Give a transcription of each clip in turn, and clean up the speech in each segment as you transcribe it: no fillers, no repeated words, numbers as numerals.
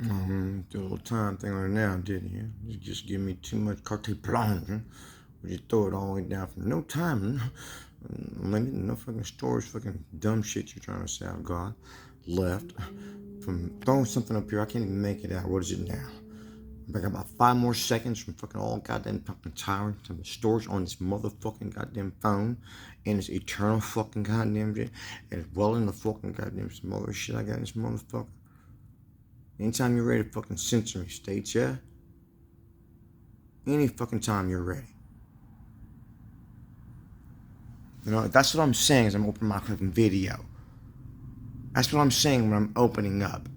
The little time thing right now, didn't you? You just give me too much carte blanche. Huh? Would you throw it all the way down from no time? Limit, no fucking storage, fucking dumb shit you're trying to say out, God. Left. From throwing something up here, I can't even make it out. What is it now? I got about 5 more seconds from fucking all goddamn fucking tiring to the storage on this motherfucking goddamn phone and this eternal fucking goddamn shit. And it's well in the fucking goddamn some other shit I got in this motherfucker. Anytime you're ready to fucking censor me, States, yeah? Any fucking time you're ready. You know, that's what I'm saying as I'm opening my fucking video. That's what I'm saying when I'm opening up.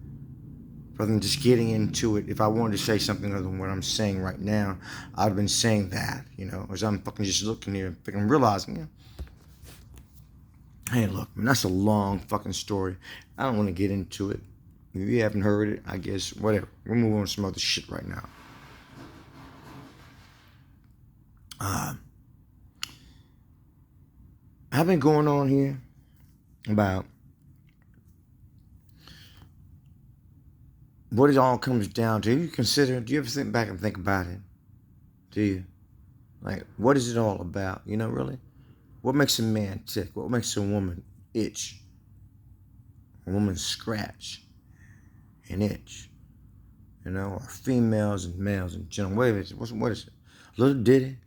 Rather than just getting into it, if I wanted to say something other than what I'm saying right now, I'd have been saying that, you know, as I'm fucking just looking here and fucking realizing, hey, look, man, that's a long fucking story. I don't want to get into it. If you haven't heard it, I guess, whatever. We'll move on to some other shit right now. I've been going on here about what it all comes down to. Do you ever think back and think about it? Do you? Like, what is it all about? You know, really? What makes a man tick? What makes a woman itch? A woman scratch and itch. You know, or females and males in general. What is it? Little ditty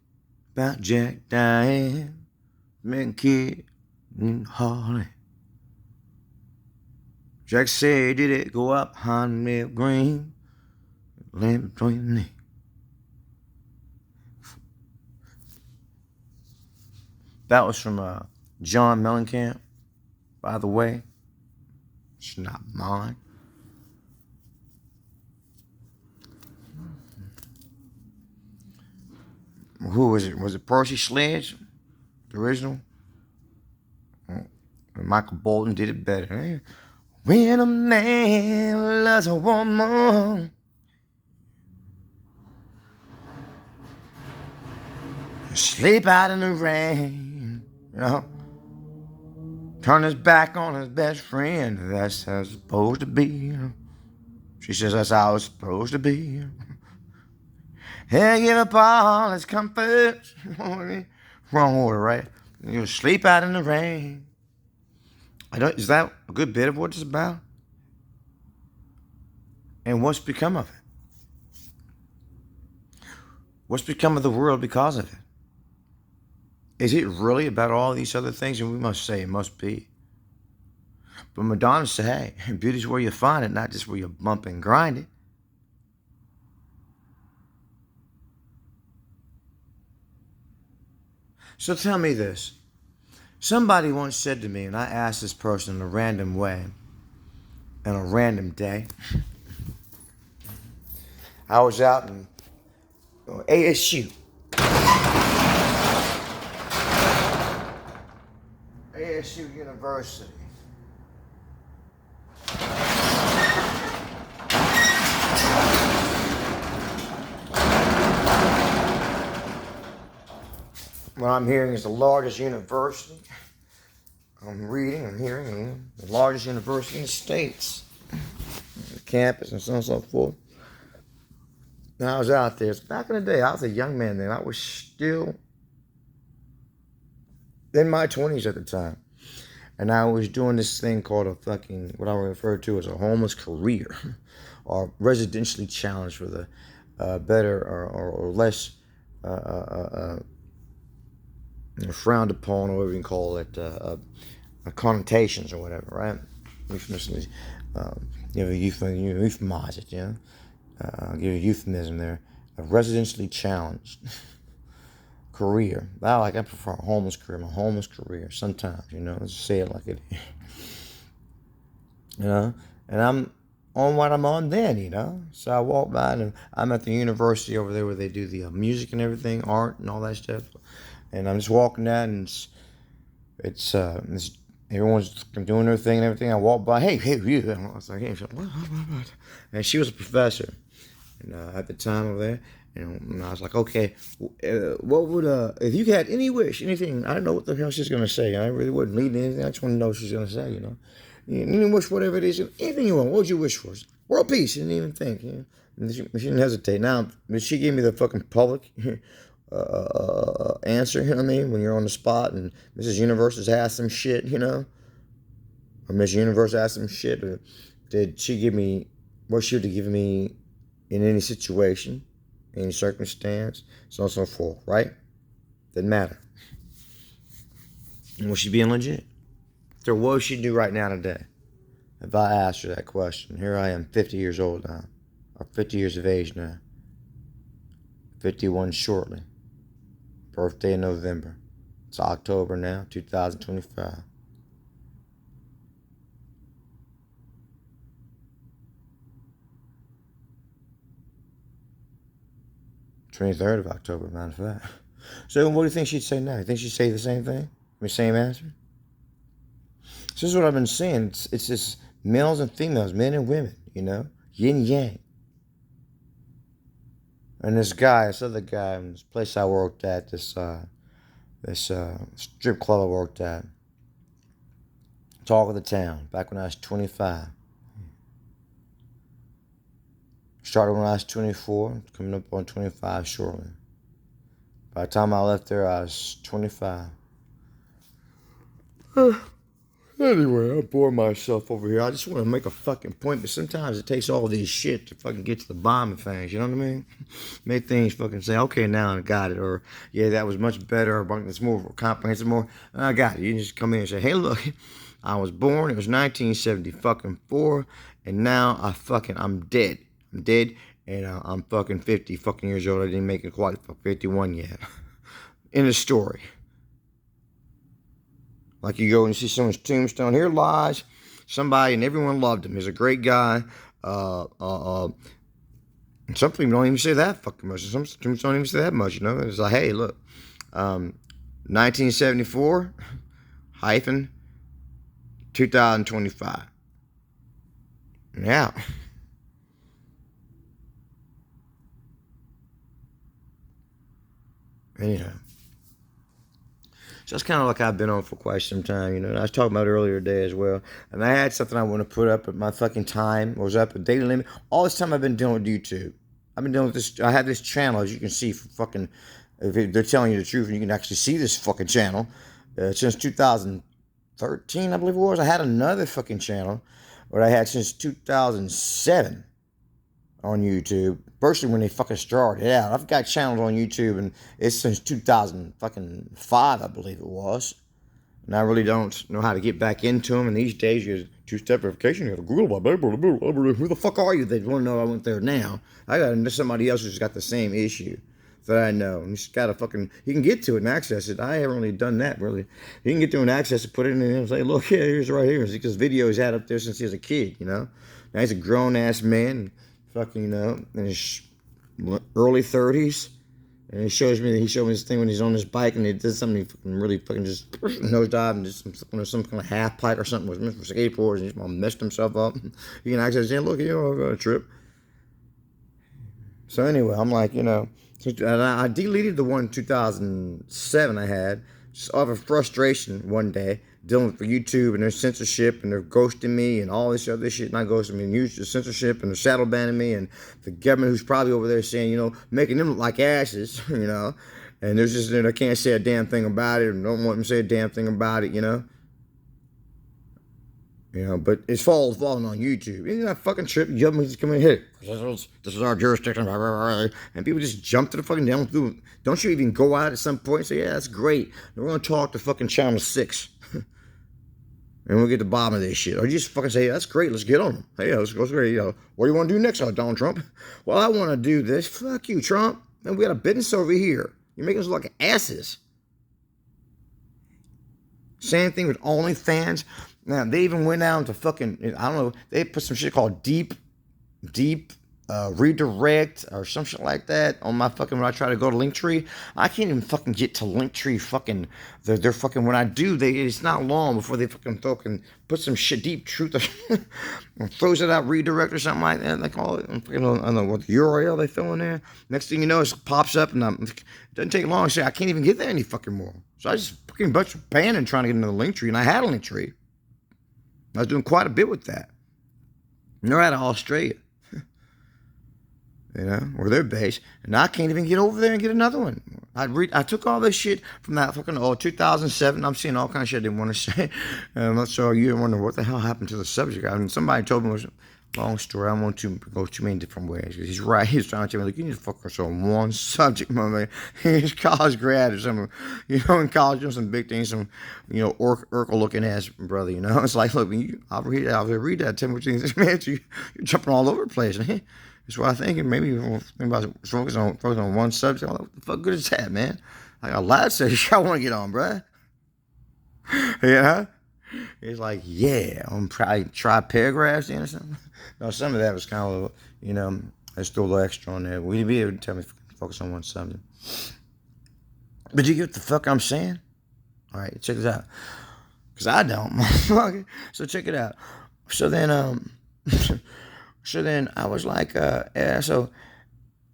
about Jack Diane, man kid in Harley. Jack said, did it go up Honey Green? Land between me. That was from John Mellencamp, by the way. It's not mine. Who was it? Was it Percy Sledge? The original? Michael Bolton did it better. When a man loves a woman, sleep out in the rain, you know, turn his back on his best friend. That's how it's supposed to be. She says that's how it's supposed to be. He'll give up all his comforts. Wrong order, right? You'll sleep out in the rain. Is that a good bit of what it's about? And what's become of it? What's become of the world because of it? Is it really about all these other things? And we must say it must be. But Madonna said, hey, beauty's where you find it, not just where you bump and grind it. So tell me this. Somebody once said to me, and I asked this person in a random way, on a random day. I was out in ASU. ASU University. What I'm hearing is the largest university. I'm hearing the largest university in the States. The campus and so on and so forth. And I was out there. Back in the day, I was a young man then. I was still in my 20s at the time. And I was doing this thing called what I refer to as a homeless career. Or residentially challenged for the better or less frowned upon, or whatever you can call it, connotations or whatever, right? Euphemistically, euphemize it, yeah? I'll give you a euphemism there. A residentially challenged career. I prefer a homeless career. My homeless career, sometimes, let's say it like it is. And I'm on what I'm on then, So I walk by and I'm at the university over there where they do the music and everything, art and all that stuff. And I'm just walking down, and it's everyone's doing their thing and everything. I walk by, hey, you. And I was like, hey, what? And she was a professor, and at the time over there. And I was like, okay, what would if you had any wish, anything? I don't know what the hell she's gonna say. I really wouldn't lead anything. I just want to know what she's gonna say. Any wish, whatever it is, anything you want. What would you wish for? World peace. She didn't even think. She didn't hesitate. Now, but she gave me the fucking public answer. You know what I mean? When you're on the spot and Mrs. Universe has asked some shit, or Miss Universe asked some shit, or did she give me what she would have given me in any situation, any circumstance, so on and so forth, right? Didn't matter. And was she being legit? So what would she do right now today? If I asked her that question, here I am, 50 years old now, or 50 years of age now, 51 shortly, birthday in November. It's October now, 2025. Twenty-third of October, matter of fact. So what do you think she'd say now? You think she'd say the same thing? The same answer? This is what I've been saying. It's just males and females, men and women, yin yang. And this other guy, in this place I worked at, this strip club I worked at, talk of the town, back when I was 25. Started when I was 24, coming up on 25 shortly. By the time I left there, I was 25. Anyway, I bore myself over here. I just want to make a fucking point, but sometimes it takes all this shit to fucking get to the bottom of things, you know what I mean? Make things fucking say, okay, now I got it, or yeah, that was much better, or it's more comprehensive, more, I got it. You just come in and say, hey, look, I was born, it was 1974, and now I'm dead. I'm dead, and I'm fucking 50 fucking years old. I didn't make it quite 51 yet. End of story. Like you go and see someone's tombstone. Here lies somebody, and everyone loved him. He's a great guy. Some people don't even say that fucking much. Some tombstones don't even say that much, It's like, hey, look, 1974 hyphen 2025. Yeah. Anyhow. So that's kind of like I've been on for quite some time, And I was talking about earlier today as well. And I had something I want to put up, but my fucking time was up, a daily limit. All this time I've been dealing with YouTube. I've been dealing with this. I have this channel, as you can see, for fucking, if they're telling you the truth, and you can actually see this fucking channel. Since 2013, I believe it was. I had another fucking channel, but I had since 2007 on YouTube. Firstly, when they fucking started out. I've got channels on YouTube, and it's since 2005, I believe it was. And I really don't know how to get back into them. And these days, you have two-step verification. You have to Google, who the fuck are you? They want to know I went there now. I got somebody else who's got the same issue that I know. And he's got he can get to it and access it. I haven't really done that, really. He can get to it and access it, put it in there and say, look, yeah, here's right here. Because video he's had up there since he was a kid, Now he's a grown-ass man. Fucking, in his early 30s, and he showed me this thing when he's on his bike, and he did something, he fucking really fucking just nosedive and just some kind of half pipe or something was meant for skateboards, and he messed himself up. You can access it, look, I got a trip. So anyway, I'm like, and I deleted the one in 2007 I had, just out of frustration one day, dealing with YouTube and their censorship, and they're ghosting me and all this other shit, not ghosting me, and censorship, and they're shadow banning me, and the government who's probably over there saying, making them look like asses, and there's just, I can't say a damn thing about it, or don't want them to say a damn thing about it, but it's falling on YouTube. Isn't that fucking trip? You just come in here. This is our jurisdiction. And people just jump to the fucking down. Don't you even go out at some point and say, yeah, that's great. We're going to talk to fucking Channel 6. And we'll get to the bottom of this shit. Or you just fucking say, yeah, that's great. Let's get on them. Hey, let's go. What do you want to do next, Donald Trump? Well, I want to do this. Fuck you, Trump. And we got a business over here. You're making us look like asses. Same thing with OnlyFans. Now, they even went down to fucking, I don't know, they put some shit called deep redirect or some shit like that on my fucking, when I try to go to Linktree. I can't even fucking get to Linktree fucking, they're fucking, when I do, it's not long before they fucking put some shit, deep truth, or throws it out, redirect or something like that. They call it, I don't know what the URL they throw in there. Next thing you know, it pops up, and it doesn't take long to say, I can't even get there any fucking more. So I just fucking bunch of panning trying to get into the Linktree, and I had a Linktree. I was doing quite a bit with that. And they're out of Australia, you know, where they're based. And I can't even get over there and get another one. I took all this shit from that fucking 2007. I'm seeing all kind of shit I didn't want to say. And I'm not sure you wonder what the hell happened to the subject. I mean, somebody told me it was a long story. I don't want to go too many different ways. He's right. He's trying to tell me, like, you need to focus on one subject, my man. He's college grad or something. You know, in college, doing some big things, some, you know, Urkel looking ass brother, you know. It's like, look, I'll read that, tell me what you think. Man, you're jumping all over the place. That's what I'm thinking. Maybe think about focus on one subject. What the fuck good is that, man? I got a lot of subjects I want to get on, bruh. Yeah. It's like, yeah, I'm probably try paragraphs in or something. No, some of that was kind of, you know, there's still a little extra on there. We'd be able to tell me to focus on one subject. But you get what the fuck I'm saying? All right, check this out. Because I don't, motherfucker. So check it out. So then, so then I was like, yeah, so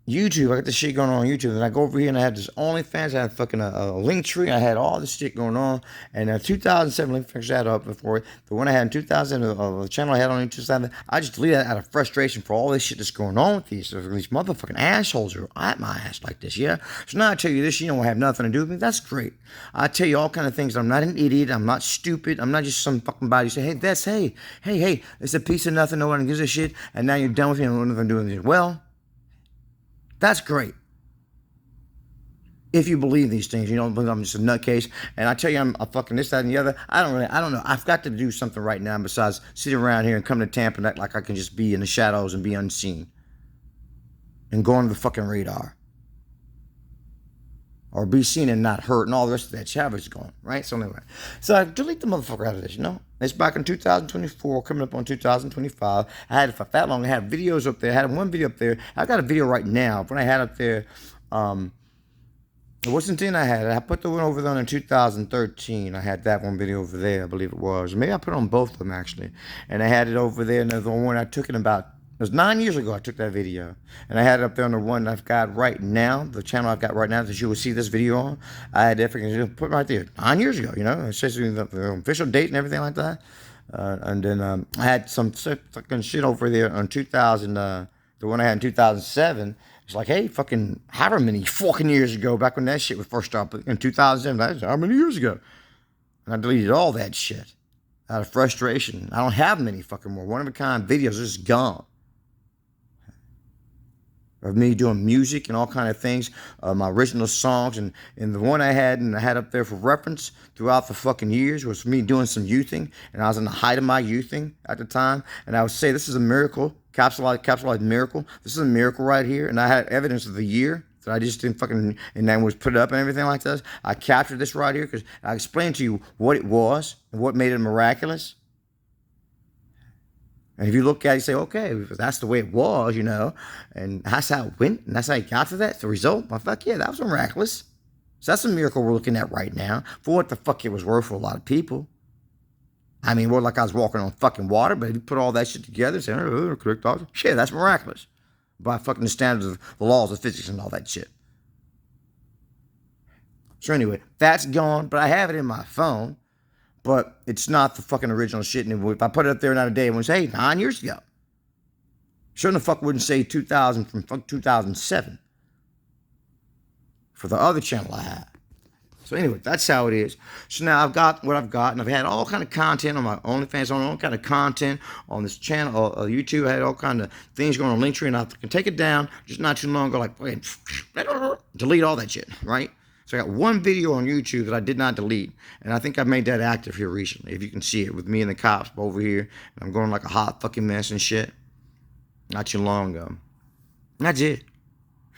YouTube, I got this shit going on YouTube. And I go over here and I had this OnlyFans. I had fucking a link tree. I had all this shit going on. And 2007, let me finish that up before the one I had in 2000, the channel I had on in 2000, I just deleted that out of frustration for all this shit that's going on with these motherfucking assholes are at my ass like this, yeah? So now I tell you this, you don't have nothing to do with me. That's great. I tell you all kind of things. I'm not an idiot. I'm not stupid. I'm not just some fucking body. You say, hey, it's a piece of nothing. No one gives a shit. And now you're done with me and nothing doing it. Well, that's great. If you believe these things, you don't believe I'm just a nutcase. And I tell you, I'm a fucking this, that, and the other. I don't know. I've got to do something right now besides sitting around here and come to Tampa and act like I can just be in the shadows and be unseen. And go under the fucking radar. Or be seen and not hurt and all the rest of that chavish going, right? So anyway. So I delete the motherfucker out of this, you know? It's back in 2024, coming up on 2025. I had it for that long. I had videos up there. I had one video up there. I got a video right now. When I had up there, it wasn't then I had it. I put the one over there in 2013. I had that one video over there, I believe it was. Maybe I put it on both of them, actually. And I had it over there, and the one I took in about, it was 9 years ago I took that video. And I had it up there on the one I've got right now, the channel I've got right now that you will see this video on. I had that put right there 9 years ago, you know. It says the official date and everything like that. And then I had some fucking shit over there on 2000, the one I had in 2007. It's like, hey, fucking however many fucking years ago, back when that shit was first started in 2007, that's how many years ago. And I deleted all that shit out of frustration. I don't have many fucking more one-of-a-kind videos. They're just gone. Of me doing music and all kind of things, my original songs, and the one I had up there for reference throughout the fucking years was me doing some youthing, and I was in the height of my youthing at the time, and I would say this is a miracle, capsulized miracle. This is a miracle right here, and I had evidence of the year that I just didn't fucking, and then was put up and everything like this. I captured this right here because I explained to you what it was and what made it miraculous. And if you look at it, you say, okay, that's the way it was, you know, and that's how it went, and that's how you got to that, the result. Well, fuck yeah, that was miraculous. So that's a miracle we're looking at right now for what the fuck it was worth for a lot of people. I mean, more like I was walking on fucking water, but if you put all that shit together, say, oh, correct thoughts, shit, that's miraculous. By fucking the standards of the laws of physics and all that shit. So anyway, that's gone, but I have it in my phone. But it's not the fucking original shit. And if I put it up there another day, it would say, hey, 9 years ago. Sure the fuck wouldn't say 2000 from 2007. For the other channel I had. So anyway, that's how it is. So now I've got what I've got. And I've had all kind of content on my OnlyFans, on all kind of content on this channel, YouTube. I had all kind of things going on Linktree. And I can take it down just not too long ago. Like, delete all that shit, right? So I got one video on YouTube that I did not delete, and I think I made that active here recently, if you can see it, with me and the cops over here, and I'm going like a hot fucking mess and shit, not too long ago. And that's it.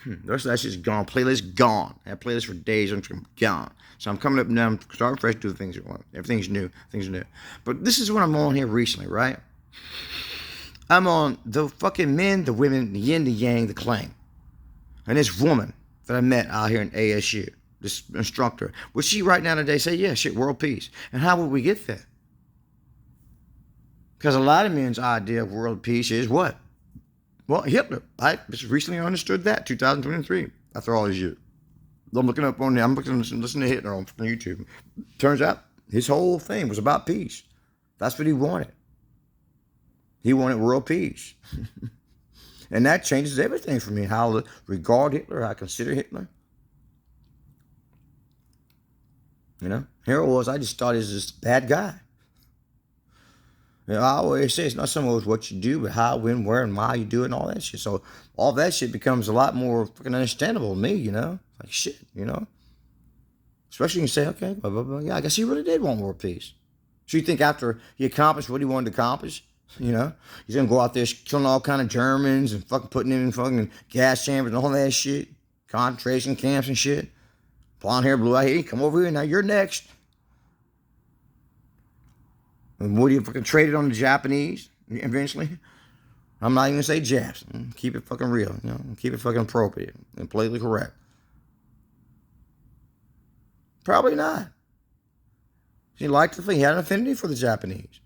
The rest of that shit's gone. Playlist gone. I had playlist for days, I'm gone. So I'm coming up now, I'm starting fresh, do the things you want. Everything's new, things are new. But this is what I'm on here recently, right? I'm on the fucking men, the women, the yin, the yang, the clang. And this woman that I met out here in ASU, this instructor, would she right now today say, yeah, shit, world peace? And how would we get there? Because a lot of men's idea of world peace is what? Well, Hitler. I just recently understood that, 2023, after all these years. I'm looking up on there, I'm listening to Hitler on YouTube. Turns out his whole thing was about peace. That's what he wanted. He wanted world peace. And that changes everything for me, how I regard Hitler, how I consider Hitler. You know, here it was, I just thought he was this bad guy. You know, I always say it's not so much what you do, but how, when, where, and why you do it and all that shit. So all that shit becomes a lot more fucking understandable to me, you know? Like shit, you know? Especially when you say, okay, blah, blah, blah. Yeah, I guess he really did want world peace. So you think after he accomplished what he wanted to accomplish, you know, he's gonna go out there killing all kind of Germans and fucking putting them in fucking gas chambers and all that shit, concentration camps and shit. Blonde hair, blue eye, hey, come over here, now you're next. And what do you fucking trade it on the Japanese eventually? I'm not even gonna say Japs. Keep it fucking real, you know, keep it fucking appropriate and politically correct. Probably not. He liked the thing. He had an affinity for the Japanese.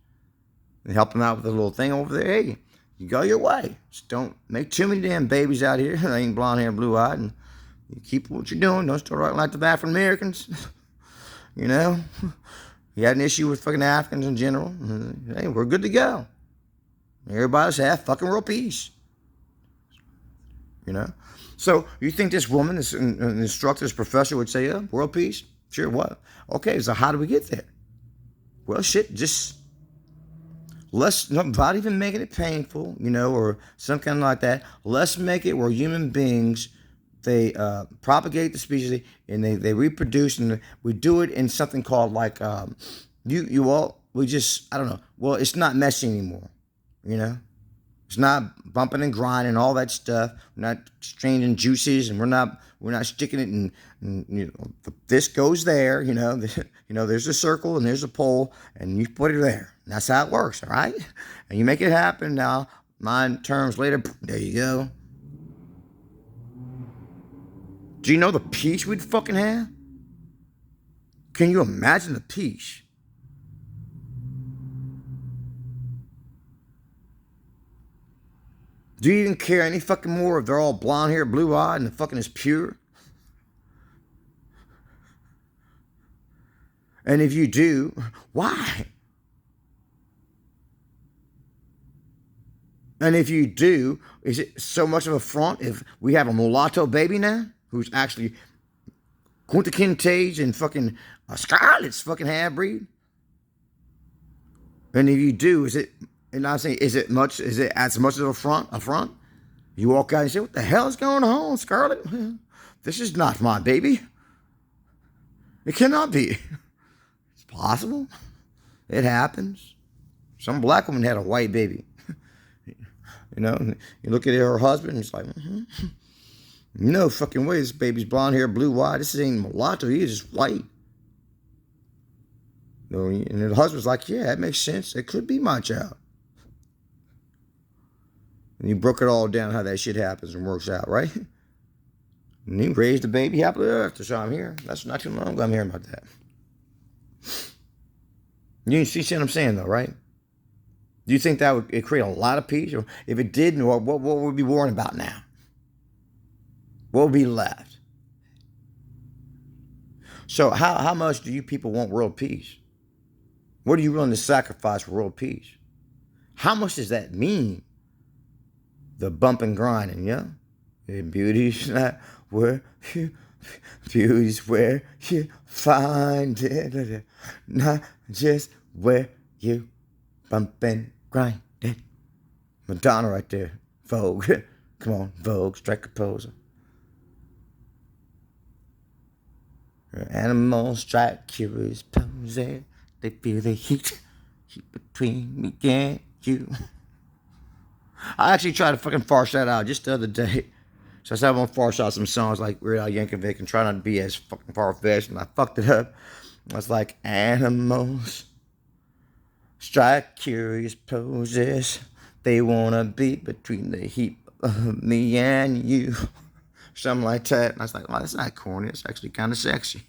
And helped him out with a little thing over there. Hey, you go your way. Just don't make too many damn babies out here. They ain't blonde hair, blue eyed, and you keep what you're doing. Don't start acting like the African Americans. You know, he had an issue with fucking Africans in general. Hey, we're good to go. Everybody's have fucking world peace. You know, so you think this woman, this an instructor, this professor would say, "Yeah, world peace? Sure, what? Okay, so how do we get there? Well, shit, just." Let's not even making it painful, you know, or something like that. Let's make it where human beings, they propagate the species and they reproduce, and we do it in something called like I don't know. Well, it's not messy anymore, you know. It's not bumping and grinding, all that stuff. We're not exchanging juices, and we're not sticking it in. You know, this goes there. You know, there's a circle and there's a pole, and you put it there. And that's how it works, all right? And you make it happen. Now, 9 terms later, there you go. Do you know the peace we'd fucking have? Can you imagine the peace? Do you even care any fucking more if they're all blonde hair, blue eyed, and the fucking is pure? And if you do, why? And if you do, is it so much of a front if we have a mulatto baby now who's actually Kunta Kinte and fucking Scarlett's fucking half-breed? And if you do, is it? And I'm saying, is it as much of a front? You walk out and say, what the hell is going on, Scarlett? This is not my baby. It cannot be. It's possible. It happens. Some black woman had a white baby. You know, you look at her husband and it's like, no fucking way, this baby's blonde hair, blue eyed. This ain't mulatto, he is just white. You know, and the husband's like, yeah, that makes sense. It could be my child. And you broke it all down how that shit happens and works out, right? And you raised the baby happily ever after, so I'm here. That's not too long ago I'm hearing about that. You see what I'm saying, though, right? Do you think that would create a lot of peace? Or if it didn't, what would we be worrying about now? What would be left? So how much do you people want world peace? What are you willing to sacrifice for world peace? How much does that mean? The bump and grinding, yeah? And beauty's not where you, beauty's where you find it. Not just where you bump and grind it. Madonna right there. Vogue. Come on, Vogue, strike a pose. Animals strike curious poses. They feel the heat between me and you. I actually tried to fucking farce that out just the other day. So I said I'm gonna farce out some songs like Weird Al Yankovic and try not to be as fucking far-fetched, and I fucked it up. I was like, animals strike curious poses. They wanna be between the heap of me and you. Something like that. And I was like, oh, that's not corny. It's actually kind of sexy.